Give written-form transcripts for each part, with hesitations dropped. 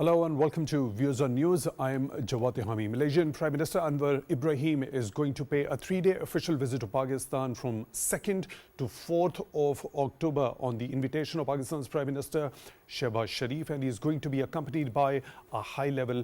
Hello and welcome to Views on News. I am Jawad Hami. Malaysian Prime Minister Anwar Ibrahim is going to pay a 3-day official visit to Pakistan from 2nd to 4th of October on the invitation of Pakistan's Prime Minister Shehbaz Sharif, and he is going to be accompanied by a high-level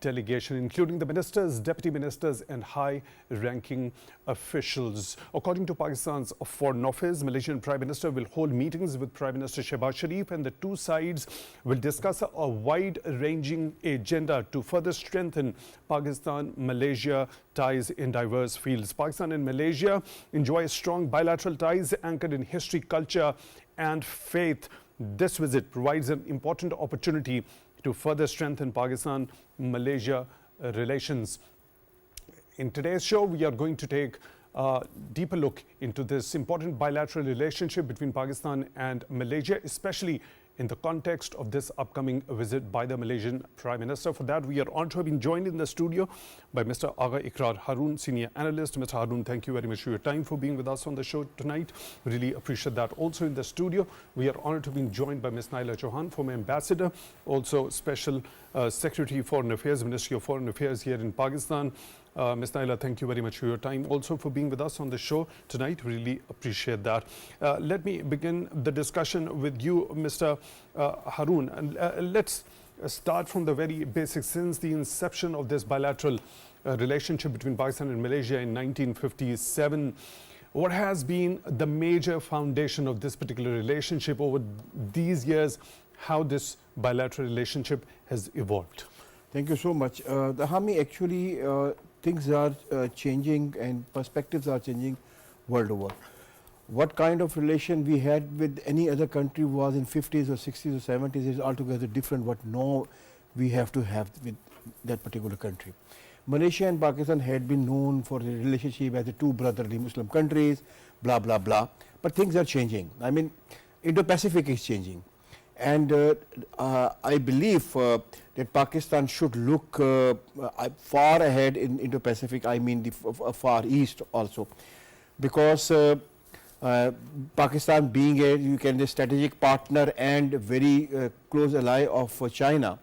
delegation, including the ministers, deputy ministers and high-ranking officials. According to Pakistan's Foreign Office, Malaysian Prime Minister will hold meetings with Prime Minister Shehbaz Sharif, and the two sides will discuss a wide-ranging agenda to further strengthen Pakistan-Malaysia ties in diverse fields. Pakistan and Malaysia enjoy strong bilateral ties anchored in history, culture and faith. This visit provides an important opportunity to further strengthen Pakistan-Malaysia relations. In today's show, we are going to take a deeper look into this important bilateral relationship between Pakistan and Malaysia, especially in the context of this upcoming visit by the Malaysian Prime Minister. For that, we are honored to have been joined in the studio by Mr. Agha Ikrar Harun, Senior Analyst. Mr. Harun, thank you very much for your time, for being with us on the show tonight. Really appreciate that. Also in the studio, we are honored to have been joined by Ms. Naela Chohan, former Ambassador, also Special Secretary Foreign Affairs, Ministry of Foreign Affairs here in Pakistan. Ms. Naela, thank you very much for your time, also for being with us on the show tonight. Really appreciate that. Let me begin the discussion with you, Mr. Harun. And let's start from the very basics. Since the inception of this bilateral relationship between Pakistan and Malaysia in 1957, what has been the major foundation of this particular relationship over these years? How this bilateral relationship has evolved? Thank you so much. The Hami, actually things are changing and perspectives are changing world over. What kind of relation we had with any other country was in 50s or 60s or 70s is altogether different what now we have to have with that particular country. Malaysia and Pakistan had been known for the relationship as the two brotherly Muslim countries, blah, blah, blah. But things are changing. I mean, Indo-Pacific is changing. And I believe that Pakistan should look far ahead in Indo-Pacific, I mean the Far East also. Because Pakistan being a strategic partner and very close ally of China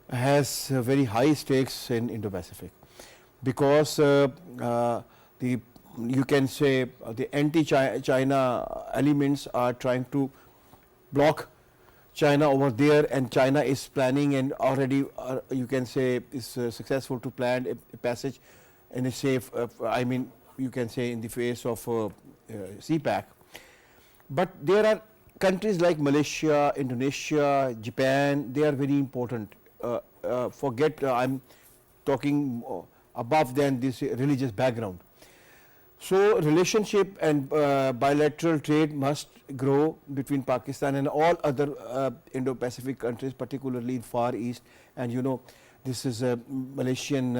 has very high stakes in Indo-Pacific. Because you can say the anti-China elements are trying to block China over there, and China is planning and already you can say is successful to plan a passage in a safe, I mean you can say in the face of CPAC. But there are countries like Malaysia, Indonesia, Japan, they are very important. Forget I'm talking above than this religious background. So relationship and bilateral trade must grow between Pakistan and all other Indo-Pacific countries, particularly in Far East. And you know, this is a Malaysian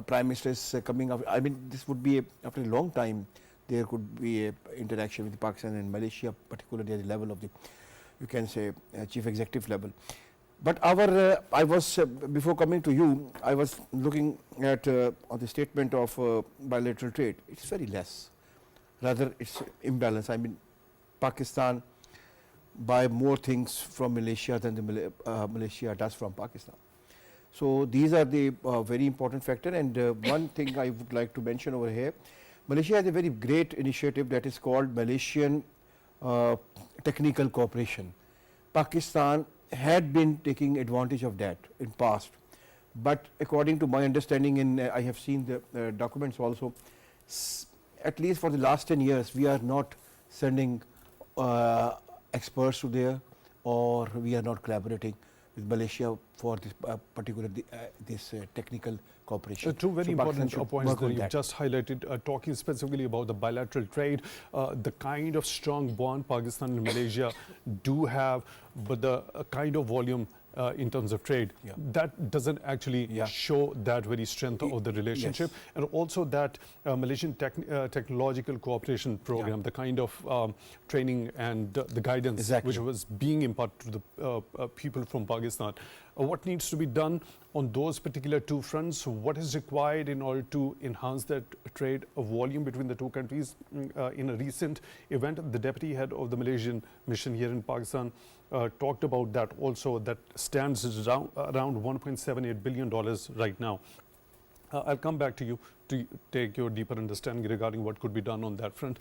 Prime Minister is coming up. I mean, this would be after a long time there could be a interaction with Pakistan and Malaysia, particularly at the level of the, you can say, chief executive level. But our, I was, before coming to you, I was looking at on the statement of bilateral trade. It's very less. Rather, it's imbalance. I mean, Pakistan buy more things from Malaysia than the Malaysia does from Pakistan. So these are the very important factor. And one thing I would like to mention over here, Malaysia has a very great initiative that is called Malaysian Technical Cooperation. Pakistan had been taking advantage of that in past, but according to my understanding, and I have seen the documents also, at least for the last 10 years we are not sending experts to there, or we are not collaborating with Malaysia for this particular this technical cooperation. Two very important points that you've just highlighted, talking specifically about the bilateral trade, the kind of strong bond Pakistan and Malaysia do have, but the kind of volume in terms of trade, that doesn't actually show that very strength of the relationship. And also that Malaysian technological cooperation program, the kind of training and the guidance which was being imparted to the people from Pakistan. What needs to be done on those particular two fronts? What is required in order to enhance that trade volume between the two countries. In a recent event, the deputy head of the Malaysian mission here in Pakistan talked about that also, that stands around $1.78 billion right now. I'll come back to you to take your deeper understanding regarding what could be done on that front.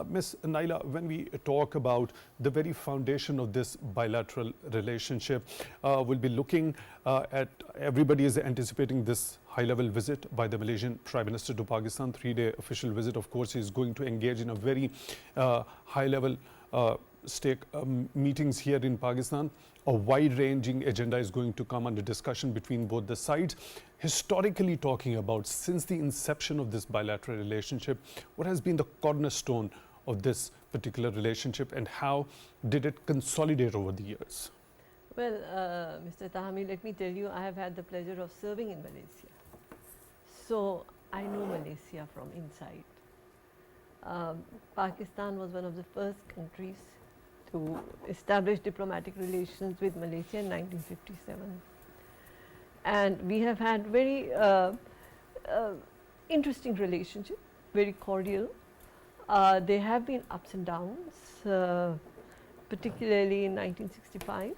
Ms. Naela, when we talk about the very foundation of this bilateral relationship, we'll be looking at, everybody is anticipating this high-level visit by the Malaysian Prime Minister to Pakistan, 3-day official visit. Of course, he is going to engage in a very high-level meetings here in Pakistan. A wide-ranging agenda is going to come under discussion between both the sides. Historically talking about, since the inception of this bilateral relationship, what has been the cornerstone of this particular relationship and how did it consolidate over the years? Well, Mr. Tahami, let me tell you, I have had the pleasure of serving in Malaysia. So I know Malaysia from inside. Pakistan was one of the first countries to establish diplomatic relations with Malaysia in 1957. And we have had very interesting relationship, very cordial. There have been ups and downs, particularly in 1965.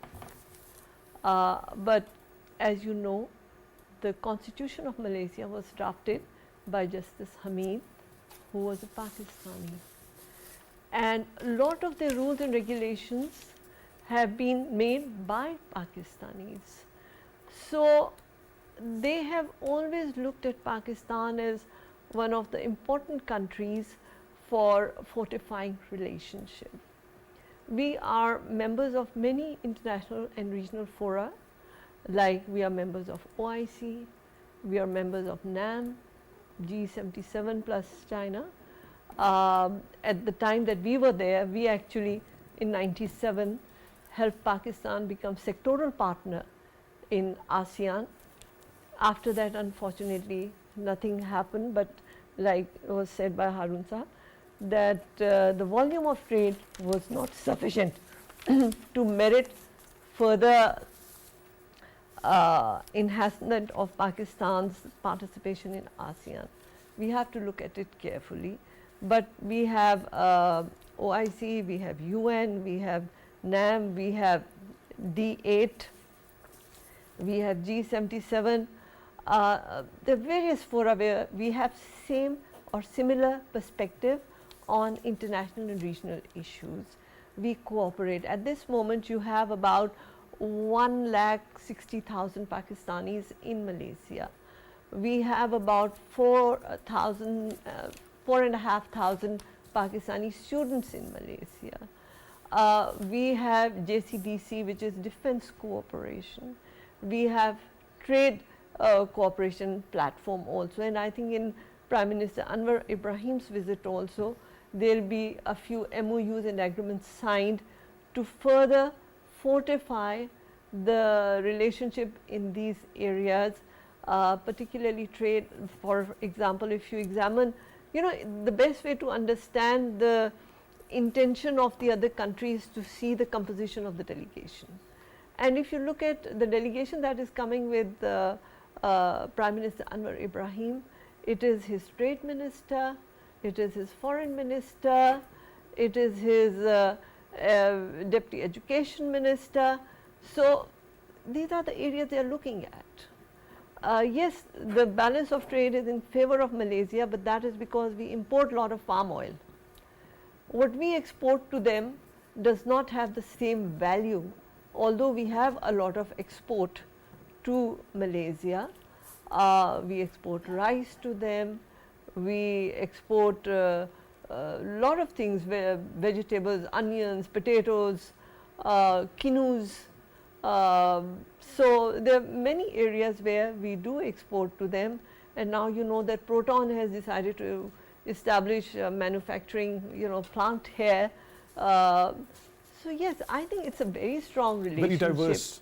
But as you know, the Constitution of Malaysia was drafted by Justice Hamid, who was a Pakistani. And a lot of the rules and regulations have been made by Pakistanis. So they have always looked at Pakistan as one of the important countries for fortifying relationship. We are members of many international and regional fora, like we are members of OIC, we are members of NAM, G77 plus China. At the time that we were there, we actually in 97 helped Pakistan become sectoral partner in ASEAN. After that, unfortunately, nothing happened, but like was said by Harun Sahab, that the volume of trade was not sufficient to merit further enhancement of Pakistan's participation in ASEAN. We have to look at it carefully. But we have OIC, we have UN, we have NAM, we have D8, we have G77. The various fora where we have same or similar perspective on international and regional issues. We cooperate. At this moment, you have about 1,60,000 Pakistanis in Malaysia. We have about 4,500 Pakistani students in Malaysia. We have JCDC, which is defense cooperation. We have trade cooperation platform also, and I think in Prime Minister Anwar Ibrahim's visit also, there will be a few MOUs and agreements signed to further fortify the relationship in these areas, particularly trade. For example, if you examine, you know, the best way to understand the intention of the other countries to see the composition of the delegation. And if you look at the delegation that is coming with Prime Minister Anwar Ibrahim, it is his trade minister, it is his foreign minister, it is his deputy education minister. So these are the areas they are looking at. Yes, the balance of trade is in favor of Malaysia, but that is because we import a lot of palm oil. What we export to them does not have the same value, although we have a lot of export to Malaysia. We export rice to them, we export a lot of things, vegetables, onions, potatoes, quinoas. So there are many areas where we do export to them, and now you know that Proton has decided to establish manufacturing, you know, plant here. So yes, I think it's a very strong relationship. Very diverse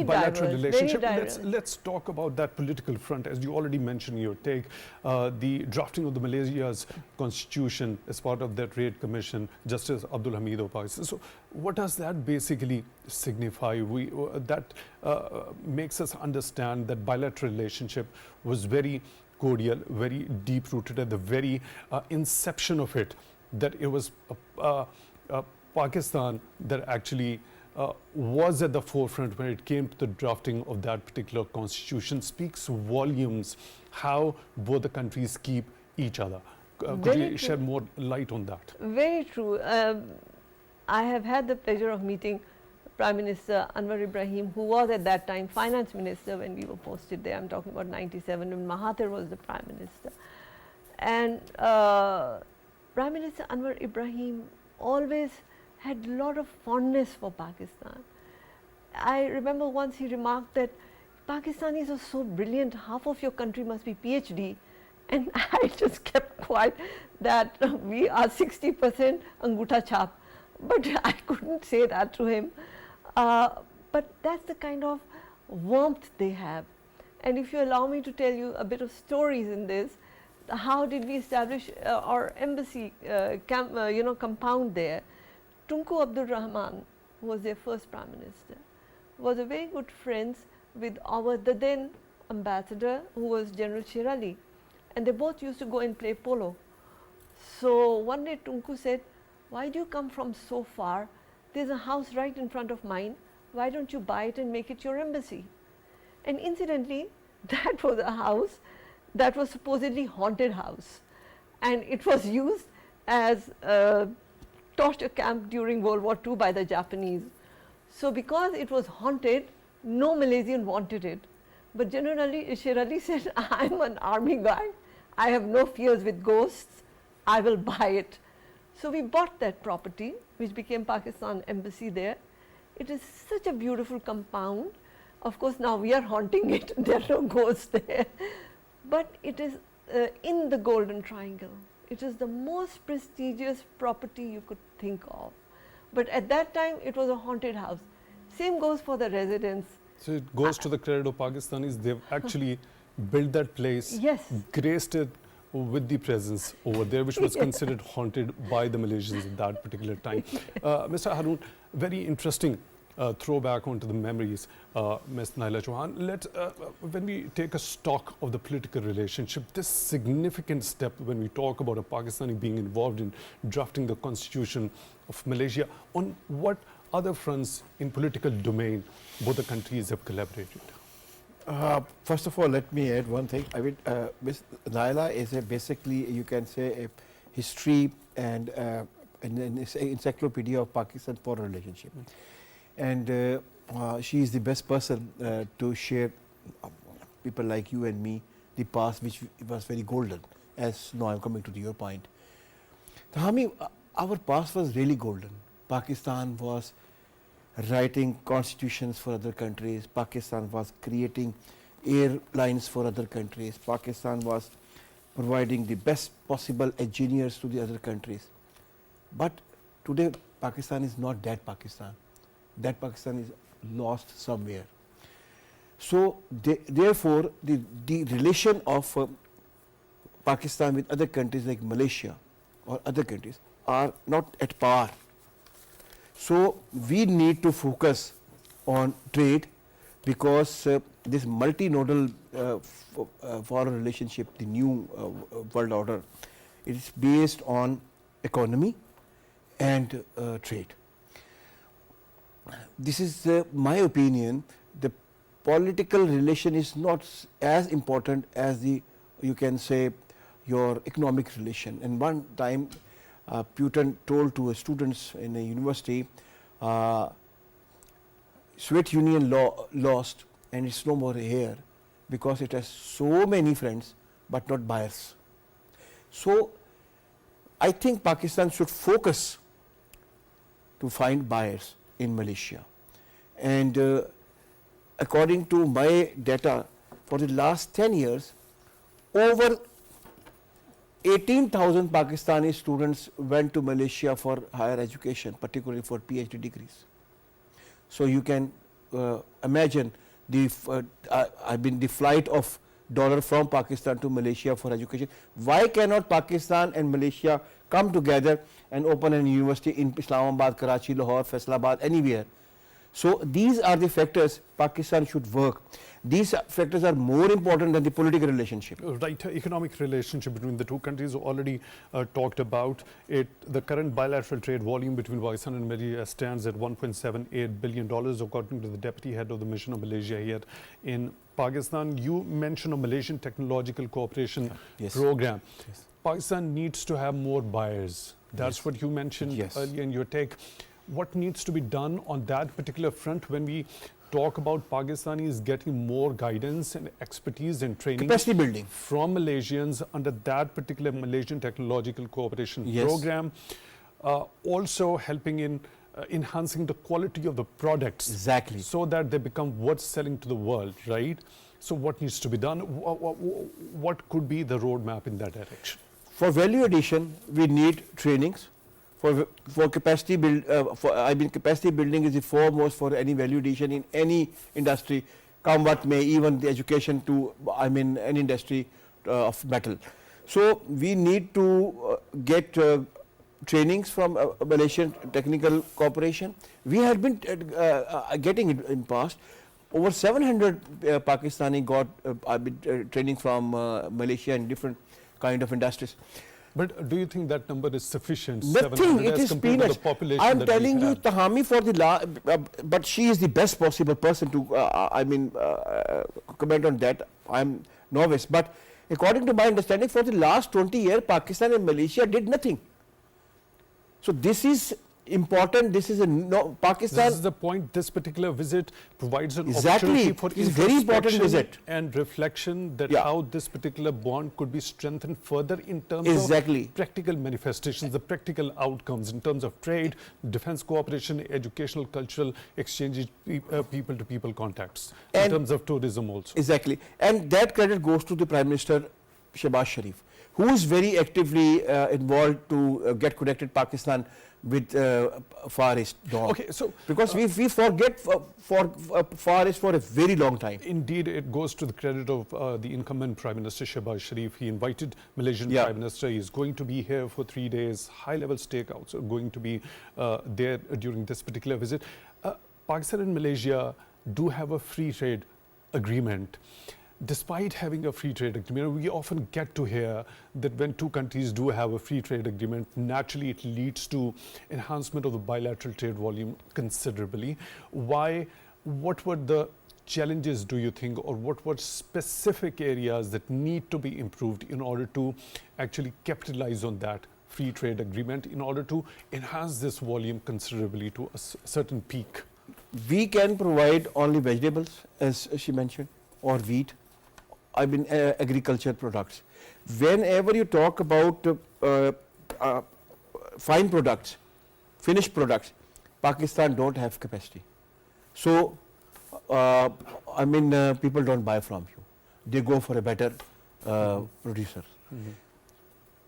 bilateral relationship. Let's talk about that political front. As you already mentioned in your take, the drafting of the Malaysia's constitution as part of that Trade Commission, Justice Abdul Hamid of Pakistan. So what does that basically signify? That makes us understand that bilateral relationship was very cordial, very deep-rooted at the very inception of it, that it was Pakistan that actually was at the forefront when it came to the drafting of that particular constitution. Speaks volumes how both the countries keep each other. Could you shed more light on that? Very true. I have had the pleasure of meeting Prime Minister Anwar Ibrahim, who was at that time Finance Minister when we were posted there. I'm talking about 97 when Mahathir was the Prime Minister. And Prime Minister Anwar Ibrahim always had a lot of fondness for Pakistan. I remember once he remarked that Pakistanis are so brilliant, half of your country must be PhD. And I just kept quiet that we are 60% Angutha Chap. But I couldn't say that to him. But that's the kind of warmth they have. And if you allow me to tell you a bit of stories in this, how did we establish our embassy compound there? Tunku Abdul Rahman, who was their first Prime Minister, was a very good friends with the then ambassador, who was General Shirali. And they both used to go and play polo. So one day Tunku said, "Why do you come from so far? There's a house right in front of mine. Why don't you buy it and make it your embassy?" And incidentally, that was a house that was supposedly haunted house. And it was used as a torture camp during World War II by the Japanese. So because it was haunted, no Malaysian wanted it. But generally, Shirali said, "I'm an army guy. I have no fears with ghosts. I will buy it." So we bought that property, which became Pakistan Embassy there. It is such a beautiful compound. Of course, now we are haunting it. There are no ghosts there. But it is in the Golden Triangle. It is the most prestigious property you could think of. But at that time, it was a haunted house. Same goes for the residents. So it goes to the credit of Pakistanis. They've actually built that place, Yes. graced it with the presence over there, which was considered haunted by the Malaysians at that particular time. Mr. Haroon, very interesting throwback onto the memories, Ms. Naela Chohan. When we take a stock of the political relationship, this significant step when we talk about a Pakistani being involved in drafting the constitution of Malaysia, on what other fronts in political domain both the countries have collaborated? First of all, let me add one thing. I mean, Ms. Naela is basically, you can say, a history and an encyclopedia of Pakistan foreign relationship. And she is the best person to share people like you and me the past, which was very golden. As now I'm coming to your point. Tahami, our past was really golden. Pakistan was writing constitutions for other countries. Pakistan was creating airlines for other countries. Pakistan was providing the best possible engineers to the other countries. But today, Pakistan is not that Pakistan. That Pakistan is lost somewhere. So, therefore, the relation of Pakistan with other countries like Malaysia or other countries are not at par. So, we need to focus on trade because this multinodal foreign relationship, the new world order, it is based on economy and trade. This is my opinion. The political relation is not as important as you can say, your economic relation. And one time, Putin told to students in a university, Soviet Union lost and it's no more here because it has so many friends but not buyers. So, I think Pakistan should focus to find buyers in Malaysia. And according to my data, for the last 10 years, over 18,000 Pakistani students went to Malaysia for higher education, particularly for PhD degrees. So you can imagine the flight of dollar from Pakistan to Malaysia for education. Why cannot Pakistan and Malaysia come together and open a university in Islamabad, Karachi, Lahore, Faisalabad, anywhere, So these are the factors Pakistan should work. These factors are more important than the political relationship. Right, economic relationship between the two countries already talked about it. The current bilateral trade volume between Pakistan and Malaysia stands at $1.78 billion, according to the deputy head of the mission of Malaysia here in Pakistan. You mentioned a Malaysian technological cooperation Yes. program. Yes. Pakistan needs to have more buyers. That's Yes. what you mentioned Yes. earlier in your take. What needs to be done on that particular front when we talk about Pakistanis getting more guidance and expertise and training Capacity building. from Malaysians under that particular Malaysian technological cooperation Yes. program, also helping in enhancing the quality of the products Exactly. so that they become worth selling to the world, right? So what needs to be done? What could be the roadmap in that direction? For value addition, we need trainings. For capacity build, capacity building is the foremost for any value addition in any industry, come what may, even the education to, any industry of metal. So we need to get trainings from Malaysian technical cooperation. We had been getting it in past. Over 700 Pakistani got training from Malaysia in different kind of industries. But do you think that number is sufficient? Nothing, 700 it as is compared to peanuts. the population I am that we telling you, have? Tahami, for the but she is the best possible person to, comment on that. I am novice. But according to my understanding, for the last 20 years, Pakistan and Malaysia did nothing. So this is important. This is Pakistan. This is the point. This particular visit provides an Exactly. opportunity for It's a very important introspection visit. and reflection that Yeah. how this particular bond could be strengthened further in terms Exactly. of practical manifestations, the practical outcomes in terms of trade, defense cooperation, educational, cultural exchanges, people-to-people contacts, in And- terms of tourism also. Exactly. And that credit goes to the Prime Minister Shehbaz Sharif, who is very actively involved to get connected Pakistan with Far East. Okay, so Because we forget for Far East for a very long time. indeed, it goes to the credit of the incumbent Prime Minister Shehbaz Sharif. He invited Malaysian Yeah. Prime Minister. He is going to be here for 3 days. High-level stakeouts are going to be there during this particular visit. Pakistan and Malaysia do have a free trade agreement. Despite having a free trade agreement, we often get to hear that when two countries do have a free trade agreement, naturally it leads to enhancement of the bilateral trade volume considerably. Why? What were the challenges, do you think, or what were specific areas that need to be improved in order to actually capitalize on that free trade agreement in order to enhance this volume considerably to a certain peak? We can provide only vegetables, as she mentioned, or wheat. Agriculture products. Whenever you talk about fine products, finished products, Pakistan don't have capacity. So, people don't buy from you. They go for a better producer.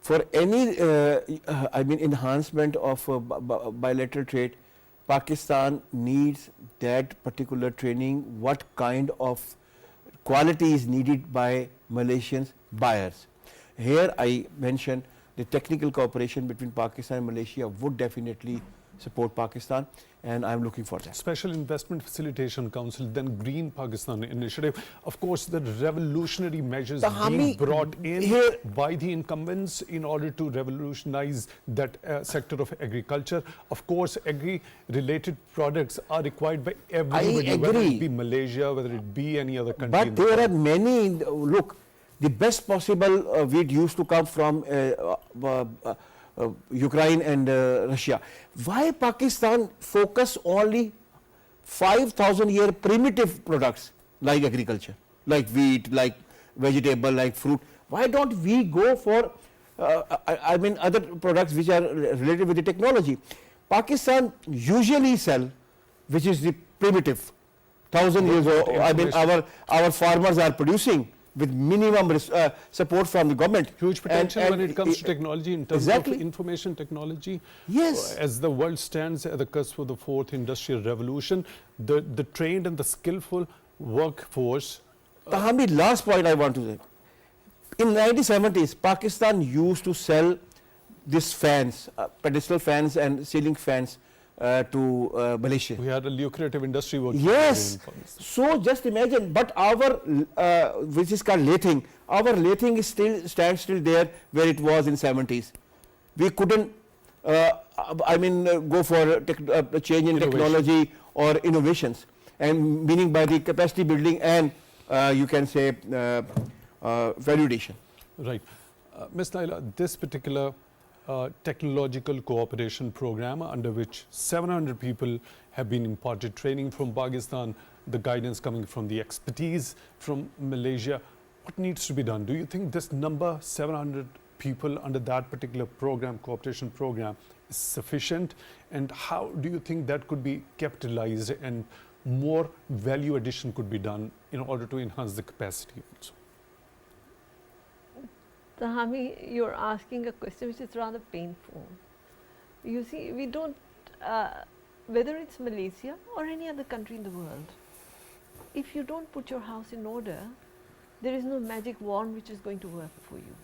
For any, enhancement of bilateral trade, Pakistan needs that particular training, what kind of quality is needed by Malaysian buyers. Here I mentioned the technical cooperation between Pakistan and Malaysia would definitely support Pakistan, and I am looking for that. Special Investment Facilitation Council, then Green Pakistan Initiative. Of course, the revolutionary measures being brought in here- by the incumbents in order to revolutionize that sector of agriculture. Of course, agri-related products are required by everybody, whether agree. it be Malaysia, whether it be any other country. But in the there are world. many, look, the best possible wheat used to come from Ukraine and Russia. Why Pakistan focus only 5,000 year primitive products like agriculture, like wheat, like vegetable, like fruit? Why don't we go for other products which are related with the technology? Pakistan usually sell, which is the primitive, 1,000 years old. Our farmers are producing with minimum support from the government. Huge potential And when it comes to technology in terms Exactly. of information technology. Yes. As the world stands at the cusp of the fourth industrial revolution, the trained and the skillful workforce. Tahami, last point I want to say. In 1970s, Pakistan used to sell these fans, pedestal fans and ceiling fans to Malaysia. We had a lucrative industry working Yes. in Pakistan. So just imagine, but our which is called lathing, our lathing is stands still there where it was in 70s. We couldn't, go for a change in technology or innovations, and meaning by the capacity building and you can say value addition. Right. Ms. Naela, this particular technological cooperation program under which 700 people have been imparted training from Pakistan, the guidance coming from the expertise from Malaysia, what needs to be done? Do you think this number, 700 people under that particular program, cooperation program, is sufficient? And how do you think that could be capitalized and more value addition could be done in order to enhance the capacity also? Tahami, you're asking a question which is rather painful. You see, we don't, whether it's Malaysia or any other country in the world, if you don't put your house in order, there is no magic wand which is going to work for you.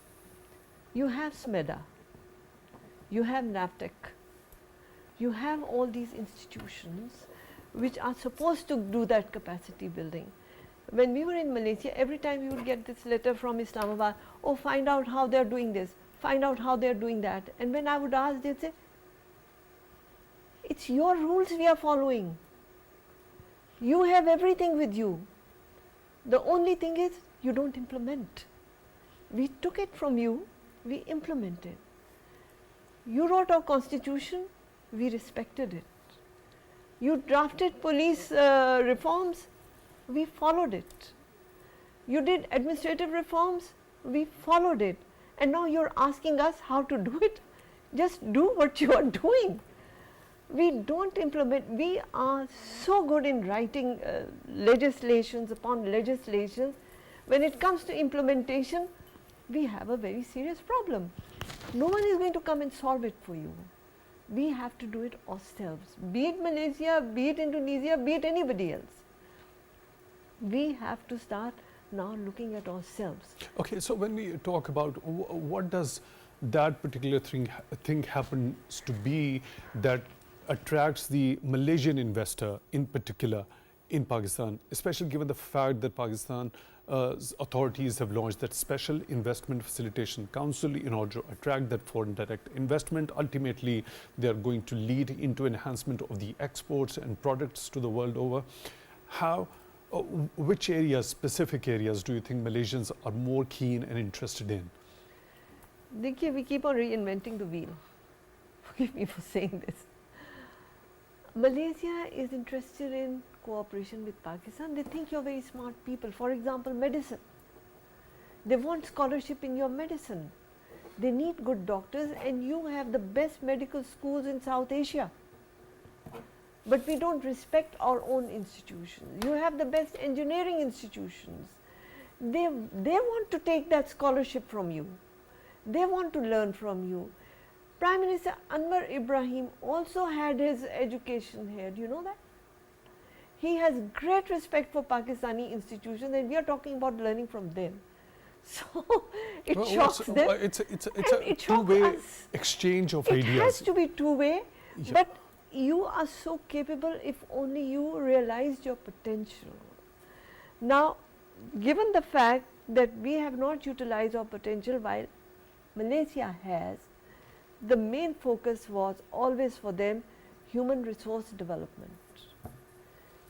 You have SMEDA, you have NAVTEC, you have all these institutions which are supposed to do that capacity building. When we were in Malaysia, every time you would get this letter from Islamabad, oh, find out how they're doing this, find out how they're doing that. And when I would ask, they'd say, it's your rules we are following. You have everything with you. The only thing is, you don't implement. We took it from you, we implemented. You wrote our constitution, we respected it. You drafted police reforms, we followed it. You did administrative reforms, we followed it. And now you're asking us how to do it? Just do what you are doing. We don't implement. We are so good in writing legislations upon legislations. When it comes to implementation, we have a very serious problem. No one is going to come and solve it for you. We have to do it ourselves, be it Malaysia, be it Indonesia, be it anybody else. We have to start now looking at ourselves. Okay, so when we talk about what does that particular thing happens to be that attracts the Malaysian investor in particular in Pakistan, especially given the fact that Pakistan authorities have launched that special investment facilitation council in order to attract that foreign direct investment. Ultimately, they are going to lead into enhancement of the exports and products to the world over. How, which areas, specific areas, do you think Malaysians are more keen and interested in? Dekhiye, we keep on reinventing the wheel. Forgive me for saying this. Malaysia is interested in cooperation with Pakistan. They think you're very smart people. For example, medicine. They want scholarship in your medicine. They need good doctors, and you have the best medical schools in South Asia. But we don't respect our own institutions. You have the best engineering institutions. They want to take that scholarship from you. They want to learn from you. Prime Minister Anwar Ibrahim also had his education here. Do you know that? He has great respect for Pakistani institutions, and we are talking about learning from them. So it shocks them. It's a two-way exchange of ideas. It has to be two-way, Yeah. but you are so capable if only you realized your potential. Now, given the fact that we have not utilized our potential while Malaysia has, the main focus was always for them human resource development.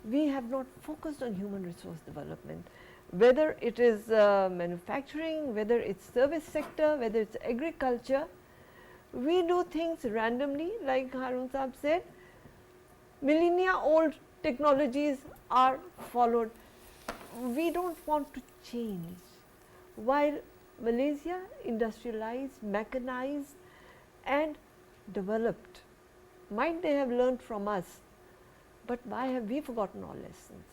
We have not focused on human resource development, whether it is manufacturing, whether it's service sector, whether it's agriculture. We do things randomly, like Harun Saab said. Millennia old technologies are followed. We don't want to change. While Malaysia industrialized, mechanized and developed, might they have learned from us, but why have we forgotten our lessons?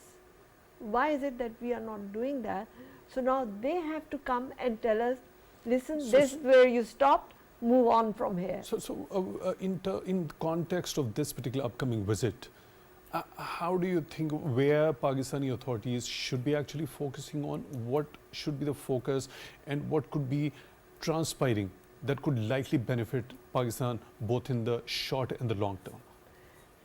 Why is it that we are not doing that? So now they have to come and tell us, listen, this is where you stopped, move on from here. So, in context of this particular upcoming visit, how do you think where Pakistani authorities should be actually focusing on? What should be the focus, and what could be transpiring that could likely benefit Pakistan both in the short and the long term?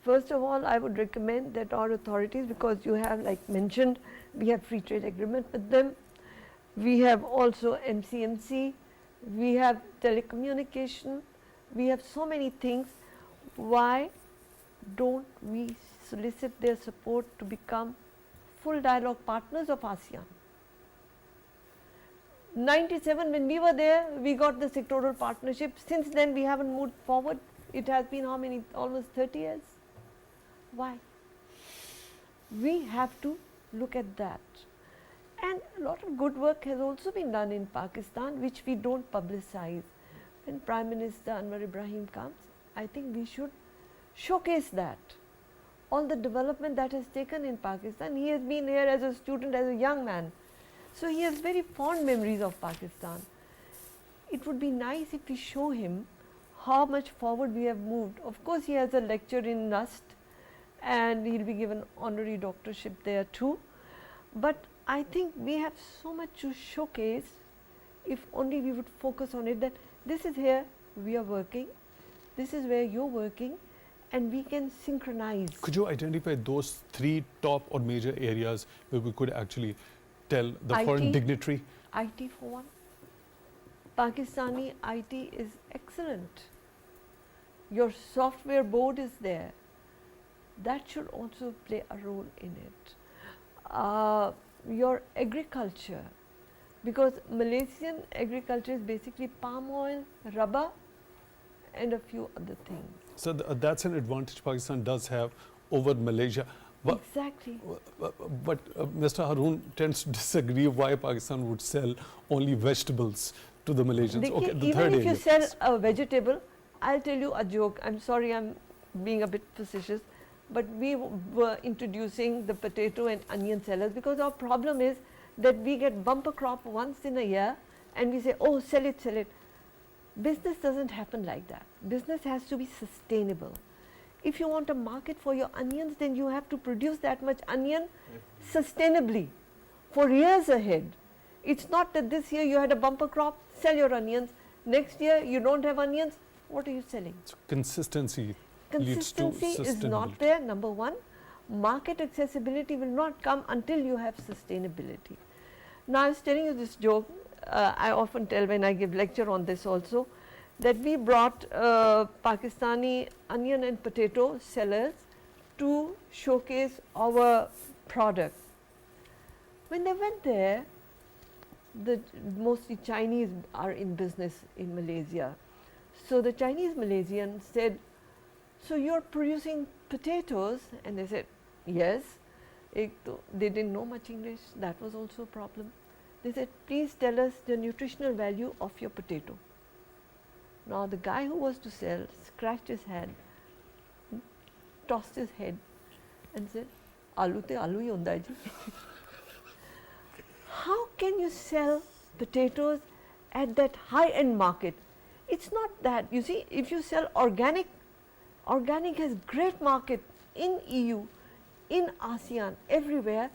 First of all, I would recommend that our authorities, because you have, like mentioned, we have free trade agreement with them, we have also MCMC, we have telecommunication, we have so many things. Why don't we solicit their support to become full dialogue partners of ASEAN? 97 when we were there, we got the sectoral partnership. Since then we haven't moved forward. It has been how many, almost 30 years. Why? We have to look at that. And a lot of good work has also been done in Pakistan, which we don't publicize. When Prime Minister Anwar Ibrahim comes, I think we should showcase that. All the development that has taken in Pakistan. He has been here as a student, as a young man. So he has very fond memories of Pakistan. It would be nice if we show him how much forward we have moved. Of course, he has a lecture in NUST and he'll be given honorary doctorship there too. But I think we have so much to showcase if only we would focus on it, that this is here we are working, this is where you're working, and we can synchronize. Could you identify those 3 top or major areas where we could actually tell the foreign dignitary? IT for one. Pakistani IT is excellent. Your software board is there. That should also play a role in it. Your agriculture, because Malaysian agriculture is basically palm oil, rubber, and a few other things. So that's an advantage Pakistan does have over Malaysia. Exactly. But Mr. Haroon tends to disagree why Pakistan would sell only vegetables to the Malaysians. Okay, the even third if you area, sell please. a vegetable, I'll tell you a joke. I'm sorry, I'm being a bit facetious, but we were introducing the potato and onion sellers because our problem is that we get bumper crop once in a year and we say, oh, sell it, sell it. Business doesn't happen like that. Business has to be sustainable. If you want a market for your onions, then you have to produce that much onion sustainably for years ahead. It's not that this year you had a bumper crop, sell your onions. Next year you don't have onions, what are you selling? So consistency leads to Consistency is not sustainability. there, number one. Market accessibility will not come until you have sustainability. Now I was telling you this joke, I often tell when I give lecture on this also, that we brought Pakistani onion and potato sellers to showcase our product. When they went there, mostly Chinese are in business in Malaysia. So the Chinese Malaysian said, so you're producing potatoes? And they said, yes. They didn't know much English, that was also a problem. They said, please tell us the nutritional value of your potato. Now the guy who was to sell scratched his head, tossed his head and said, "Aloo te aloo hi hunda hai ji." How can you sell potatoes at that high-end market? It's not that. You see, if you sell organic, organic has great market in EU, in ASEAN, everywhere,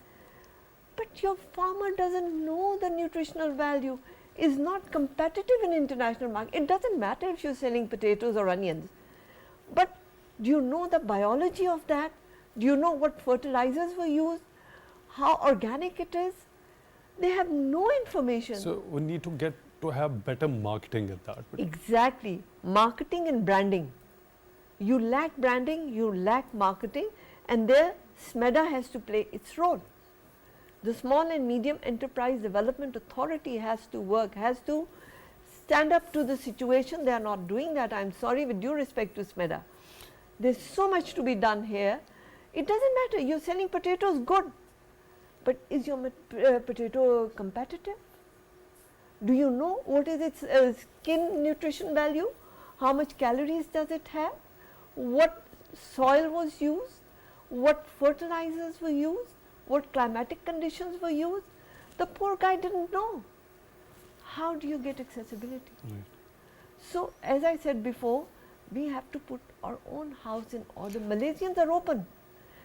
but your farmer doesn't know the nutritional value, is not competitive in international market. It doesn't matter if you're selling potatoes or onions, but do you know the biology of that? Do you know what fertilizers were used? How organic it is? They have no information. So we need to get to have better marketing at that. Exactly. Marketing and branding. You lack branding, you lack marketing, and there SMEDA has to play its role. The Small and Medium Enterprise Development Authority has to work, has to stand up to the situation. They are not doing that. I am sorry, with due respect to SMEDA. There is so much to be done here. It doesn't matter, you are selling potatoes, good. But is your potato competitive? Do you know what is its skin nutrition value? How much calories does it have? What soil was used? What fertilizers were used? What climatic conditions were used? The poor guy didn't know. How do you get accessibility? Right. So, as I said before, we have to put our own house in order. Malaysians are open.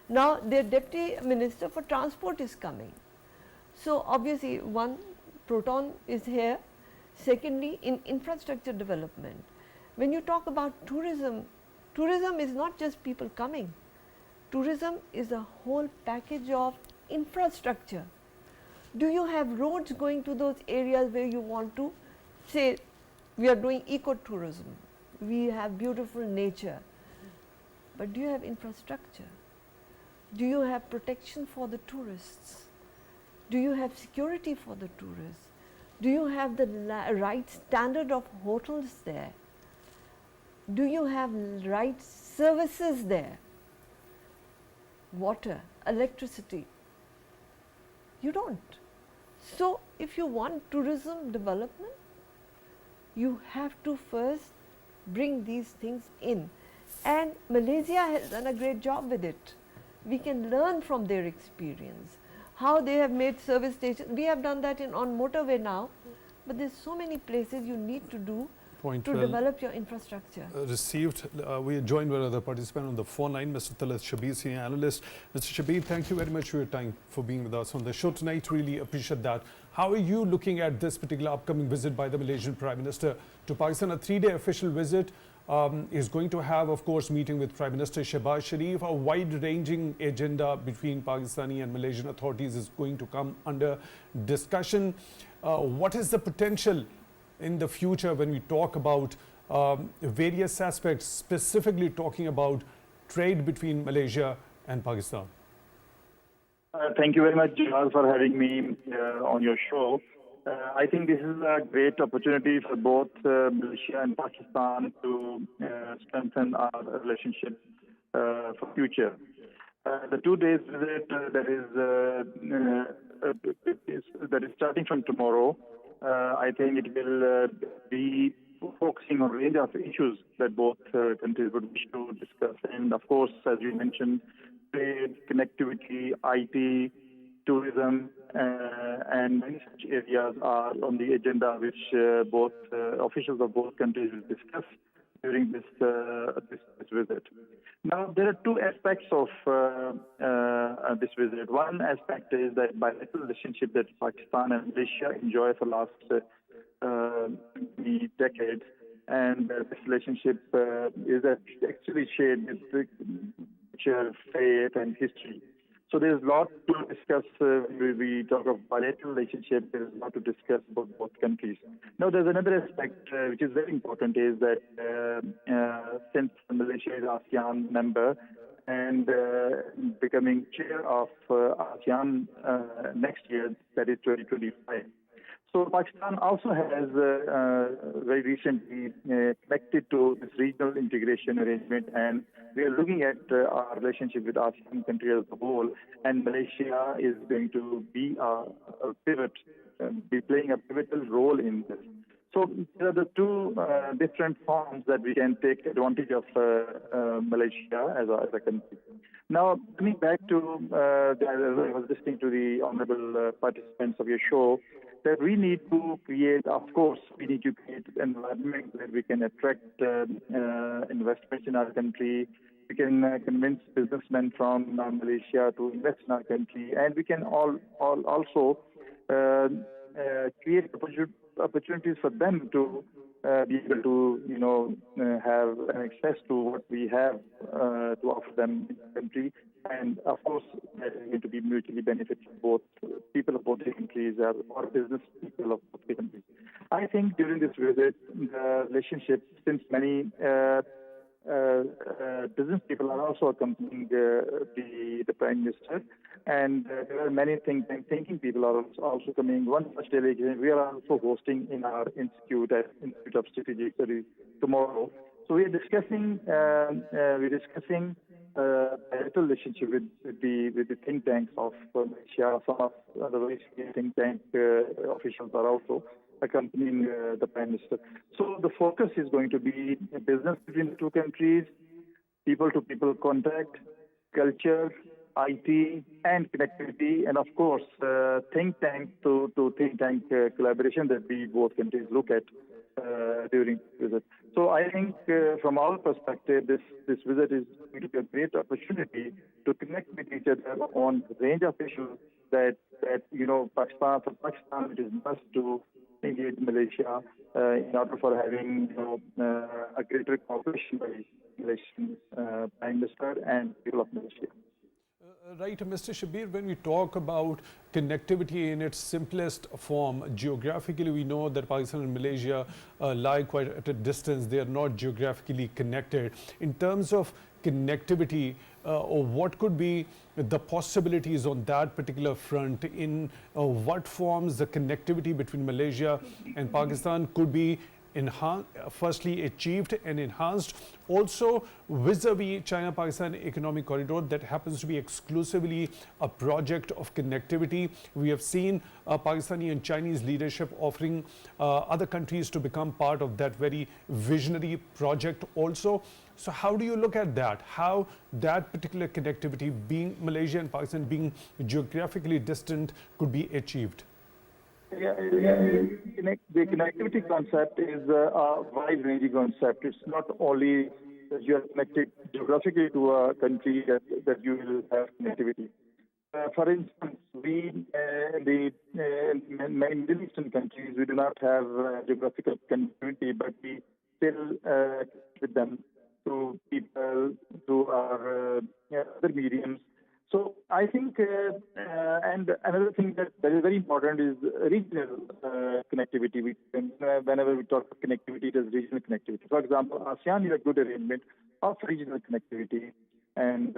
Now, their Deputy Minister for Transport is coming. So, obviously, one, Proton is here. Secondly, in infrastructure development. When you talk about tourism, tourism is not just people coming. tourism is a whole package of infrastructure. Do you have roads going to those areas where you want to say we are doing ecotourism, we have beautiful nature, but do you have infrastructure? Do you have protection for the tourists? Do you have security for the tourists? Do you have the right standard of hotels there? Do you have right services there? Water, electricity? You don't. So, if you want tourism development, you have to first bring these things in. And Malaysia has done a great job with it. We can learn from their experience, how they have made service stations. We have done that on motorway now, but there's so many places you need to do Point to well develop your infrastructure. Received. We are joined by another participant on the phone line, Mr. Talat Shabir, senior analyst. Mr. Shabir, thank you very much for your time, for being with us on the show tonight. Really appreciate that. How are you looking at this particular upcoming visit by the Malaysian Prime Minister to Pakistan? A 3-day official visit is going to have, of course, meeting with Prime Minister Shehbaz Sharif. A wide-ranging agenda between Pakistani and Malaysian authorities is going to come under discussion. What is the potential in the future when we talk about various aspects, specifically talking about trade between Malaysia and Pakistan? Thank you very much, Jawad, for having me on your show. I think this is a great opportunity for both Malaysia and Pakistan to strengthen our relationship for future. The 2 days visit that is starting from tomorrow. I think it will be focusing on a range of issues that both countries would wish to discuss. And of course, as you mentioned, trade, connectivity, IT, tourism, and many such areas are on the agenda which both officials of both countries will discuss during this visit. Now, there are two aspects of this visit. One aspect is that bilateral relationship that Pakistan and Malaysia enjoy for the last many decades, and this relationship is actually shared with faith and history. So there's a lot to discuss when we talk of bilateral relationship. There's a lot to discuss about both countries. Now, there's another aspect which is very important is that since Malaysia is ASEAN member and becoming chair of ASEAN next year, that is 2025. So Pakistan also has very recently connected to this regional integration arrangement, and we are looking at our relationship with ASEAN countries as a whole, and Malaysia is going to be a pivot, be playing a pivotal role in this. So there are the two different forms that we can take advantage of Malaysia as a country. Now, coming back to, I was listening to the honorable participants of your show, that we need to create, of course, we need to create an environment where we can attract investments in our country. We can convince businessmen from Malaysia to invest in our country, and we can also create opportunities for them to be able to, have access to what we have to offer them in the country. And of course, that is going to be mutually beneficial for both people of both the countries or business people of both the countries. I think during this visit, the relationship, since many business people are also accompanying the Prime Minister, and there are many thinking people are also coming. One such delegation we are also hosting in our Institute of Strategic Studies tomorrow. So we are discussing bilateral relationship with the think tanks of Malaysia. Some of the very senior think tank officials are also accompanying the Prime Minister. So the focus is going to be business between the two countries, people-to-people contact, culture, IT, and connectivity, and of course, think tank to think tank collaboration that we both countries look at during the visit. So I think from our perspective, this visit is going to be a great opportunity to connect with each other on a range of issues that Pakistan, it is must to engage Malaysia in order for having a greater cooperation by Malaysian Prime Minister and people of Malaysia. Right, Mr. Shabir, when we talk about connectivity in its simplest form, geographically we know that Pakistan and Malaysia lie quite at a distance. They are not geographically connected. In terms of connectivity, or what could be the possibilities on that particular front? In what forms the connectivity between Malaysia and Pakistan could be firstly achieved and enhanced, also vis-a-vis China-Pakistan economic corridor that happens to be exclusively a project of connectivity. We have seen Pakistani and Chinese leadership offering other countries to become part of that very visionary project also. So how do you look at that? How that particular connectivity, being Malaysia and Pakistan being geographically distant, could be achieved? The connectivity concept is a wide-ranging concept. It's not only that you are connected geographically to a country that you will have connectivity. For instance, the many Middle Eastern countries, we do not have geographical connectivity, but we still connect with them through people, through our other mediums. So I think, and another thing that is very important is regional connectivity. Whenever we talk about connectivity, it is regional connectivity. For example, ASEAN is a good arrangement of regional connectivity. And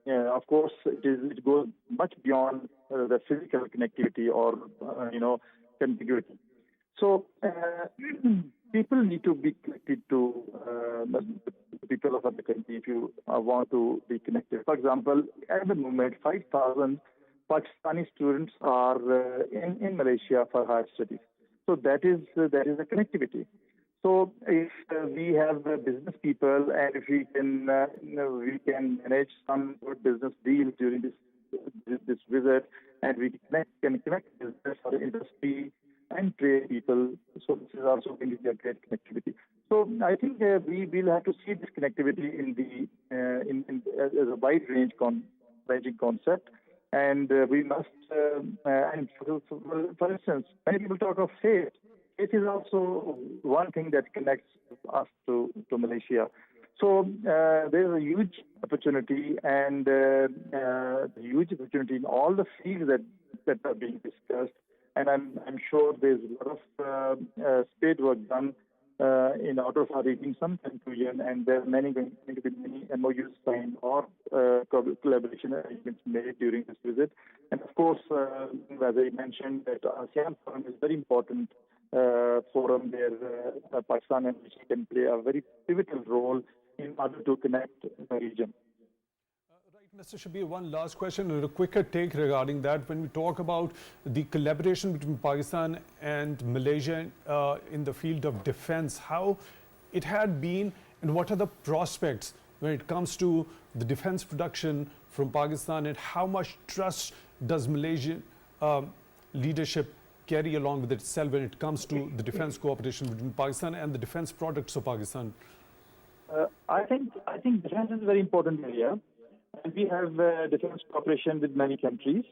of course, it goes much beyond the physical connectivity or, contiguity. So people need to be connected to the people of other country if you want to be connected. For example, at the moment, 5,000 Pakistani students are in Malaysia for higher studies. So that is a connectivity. So if we have business people and if we can manage some good business deals during this visit, and we can connect business or industry and trade people, so this is also going to be a great connectivity. So I think we will have to see this connectivity as a wide ranging concept, and we must. And for instance, many people talk of faith. Faith is also one thing that connects us to Malaysia. So there is a huge opportunity and huge opportunity in all the fields that are being discussed. And I'm sure there's a lot of spade work done in order for reaching some conclusion, and there are going to be many MOUs signed or collaboration arrangements made during this visit. And of course, as I mentioned, that ASEAN Forum is very important forum where Pakistan and Malaysia can play a very pivotal role in order to connect the region. Mr. Shabir, one last question and a quicker take regarding that. When we talk about the collaboration between Pakistan and Malaysia in the field of defense, how it had been and what are the prospects when it comes to the defense production from Pakistan, and how much trust does Malaysian leadership carry along with itself when it comes to the defense cooperation between Pakistan and the defense products of Pakistan? I think defense is a very important area. And we have defense cooperation with many countries,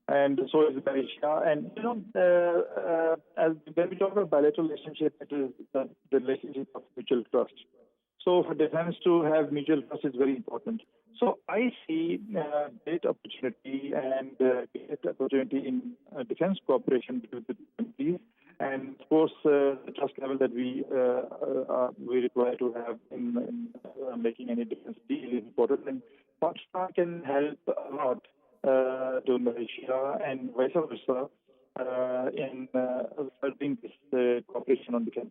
and so is Malaysia. And as when we talk about bilateral relationship, it is the relationship of mutual trust. So for defense to have mutual trust is very important. So I see great opportunity in defense cooperation with the countries, and of course the trust level that we require to have in making any defense deal is important. And Pakistan can help a lot to Malaysia and vice versa in furthering this cooperation on defense.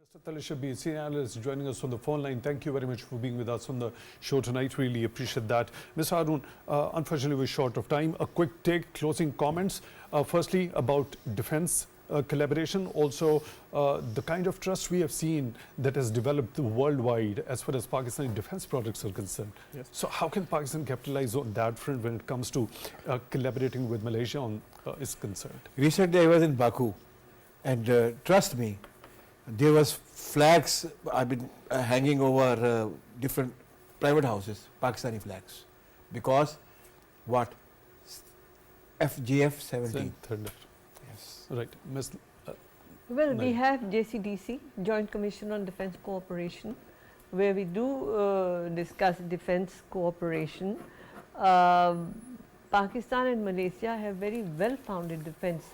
Mr. Talib Shabir, senior analyst, joining us on the phone line. Thank you very much for being with us on the show tonight. Really appreciate that. Ms. Harun, unfortunately we're short of time. A quick take, closing comments. Firstly, about defense collaboration, also the kind of trust we have seen that has developed worldwide as far as Pakistani defense products are concerned. Yes. So how can Pakistan capitalize on that front when it comes to collaborating with Malaysia is concerned? Recently I was in Baku, and trust me, there was flags I've been hanging over different private houses, Pakistani flags, because what? FGF 17. Thunder. Yes. Right. Ms. Well, we Naela. have JCDC, Joint Commission on Defence Cooperation, where we do discuss defence cooperation. Pakistan and Malaysia have very well-founded defence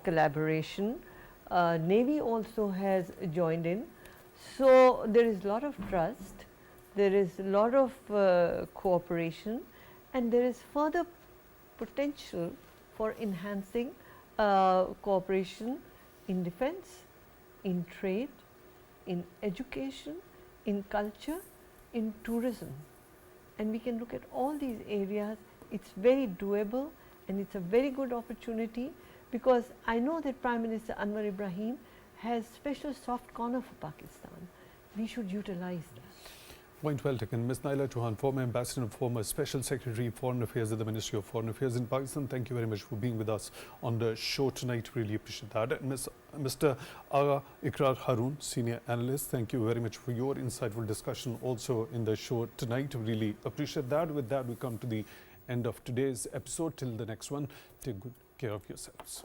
collaboration. Navy also has joined in. So there is a lot of trust, there is a lot of cooperation, and there is further potential for enhancing cooperation in defence, in trade, in education, in culture, in tourism. And we can look at all these areas. It's very doable and it's a very good opportunity, because I know that Prime Minister Anwar Ibrahim has special soft corner for Pakistan. We should utilize that. Point well taken. Ms. Naela Chohan, former ambassador and former special secretary of Foreign Affairs at the Ministry of Foreign Affairs in Pakistan. Thank you very much for being with us on the show tonight. Really appreciate that. And Mr. Agha Ikrar Haroon, senior analyst, thank you very much for your insightful discussion also in the show tonight. Really appreciate that. With that, we come to the end of today's episode. Till the next one, take good care of yourselves.